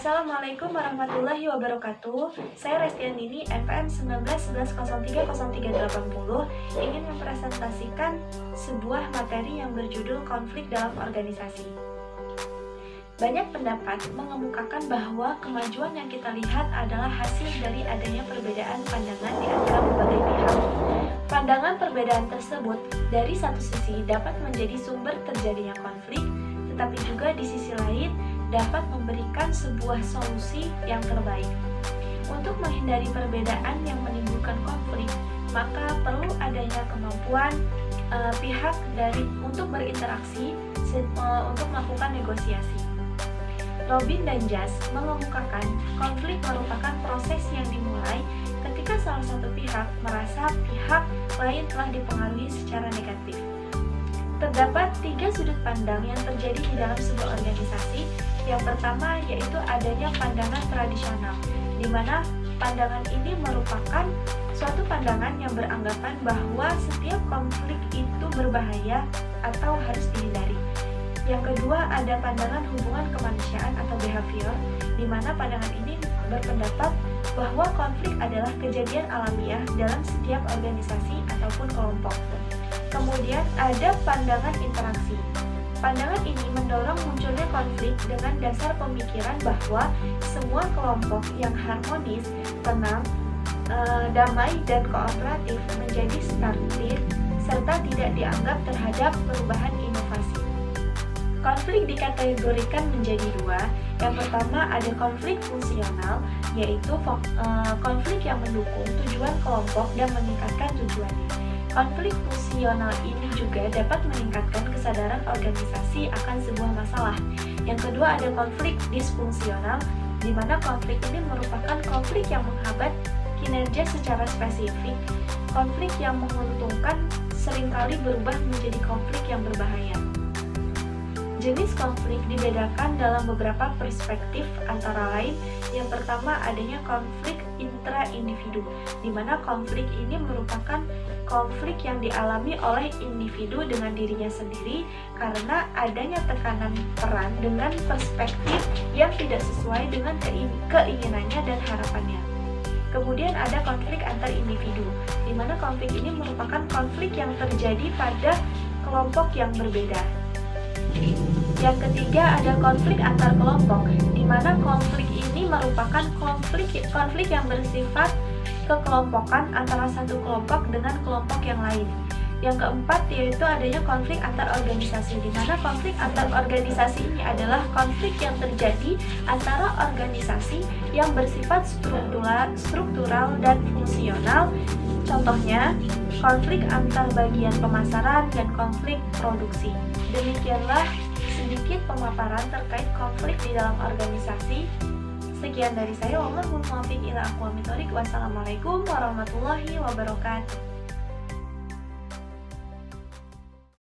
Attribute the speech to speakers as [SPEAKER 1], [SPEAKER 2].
[SPEAKER 1] Assalamualaikum warahmatullahi wabarakatuh. Saya Restiandini, NPM 1911030380, ingin mempresentasikan sebuah materi yang berjudul konflik dalam organisasi. Banyak pendapat mengemukakan bahwa kemajuan yang kita lihat adalah hasil dari adanya perbedaan pandangan di antara berbagai pihak. Pandangan perbedaan tersebut dari satu sisi dapat menjadi sumber terjadinya konflik, tetapi juga di sisi lain dapat memberikan sebuah solusi yang terbaik. Untuk menghindari perbedaan yang menimbulkan konflik, maka perlu adanya kemampuan pihak untuk berinteraksi untuk melakukan negosiasi. Robin dan Jas mengemukakan konflik merupakan proses yang dimulai ketika salah satu pihak merasa pihak lain telah dipengaruhi secara negatif. Terdapat 3 sudut pandang yang terjadi di dalam sebuah organisasi. Yang pertama yaitu adanya pandangan tradisional, di mana pandangan ini merupakan suatu pandangan yang beranggapan bahwa setiap konflik itu berbahaya atau harus dihindari. Yang kedua ada pandangan hubungan kemanusiaan atau behavior, di mana pandangan ini berpendapat bahwa konflik adalah kejadian alamiah dalam setiap organisasi ataupun kelompok. Kemudian ada pandangan interaksi. Pandangan ini mendorong munculnya konflik dengan dasar pemikiran bahwa semua kelompok yang harmonis, tenang, damai, dan kooperatif menjadi startit serta tidak dianggap terhadap perubahan inovasi. Konflik dikategorikan menjadi 2. Yang pertama ada konflik fungsional, yaitu konflik yang mendukung tujuan kelompok dan meningkatkan tujuannya. Konflik fungsional ini juga dapat meningkatkan kesadaran organisasi akan sebuah masalah. Yang kedua ada konflik disfungsional, di mana konflik ini merupakan konflik yang menghambat kinerja secara spesifik. Konflik yang menguntungkan seringkali berubah menjadi konflik yang berbahaya. Jenis konflik dibedakan dalam beberapa perspektif, antara lain yang pertama adanya konflik intra-individu, di mana konflik ini merupakan konflik yang dialami oleh individu dengan dirinya sendiri karena adanya tekanan peran dengan perspektif yang tidak sesuai dengan keinginannya dan harapannya. Kemudian ada konflik antar individu, di mana konflik ini merupakan konflik yang terjadi pada kelompok yang berbeda. Yang ketiga ada konflik antar kelompok, di mana konflik ini merupakan konflik yang bersifat kekelompokan antara satu kelompok dengan kelompok yang lain. Yang keempat yaitu adanya konflik antar organisasi, di mana konflik antar organisasi ini adalah konflik yang terjadi antara organisasi yang bersifat struktural dan fungsional. Contohnya, konflik antar bagian pemasaran dan konflik produksi. Demikianlah sedikit pemaparan terkait konflik di dalam organisasi. Sekian dari saya. Wallahul muwaffiq ila aqwamit thoriq. Wassalamualaikum warahmatullahi wabarakatuh.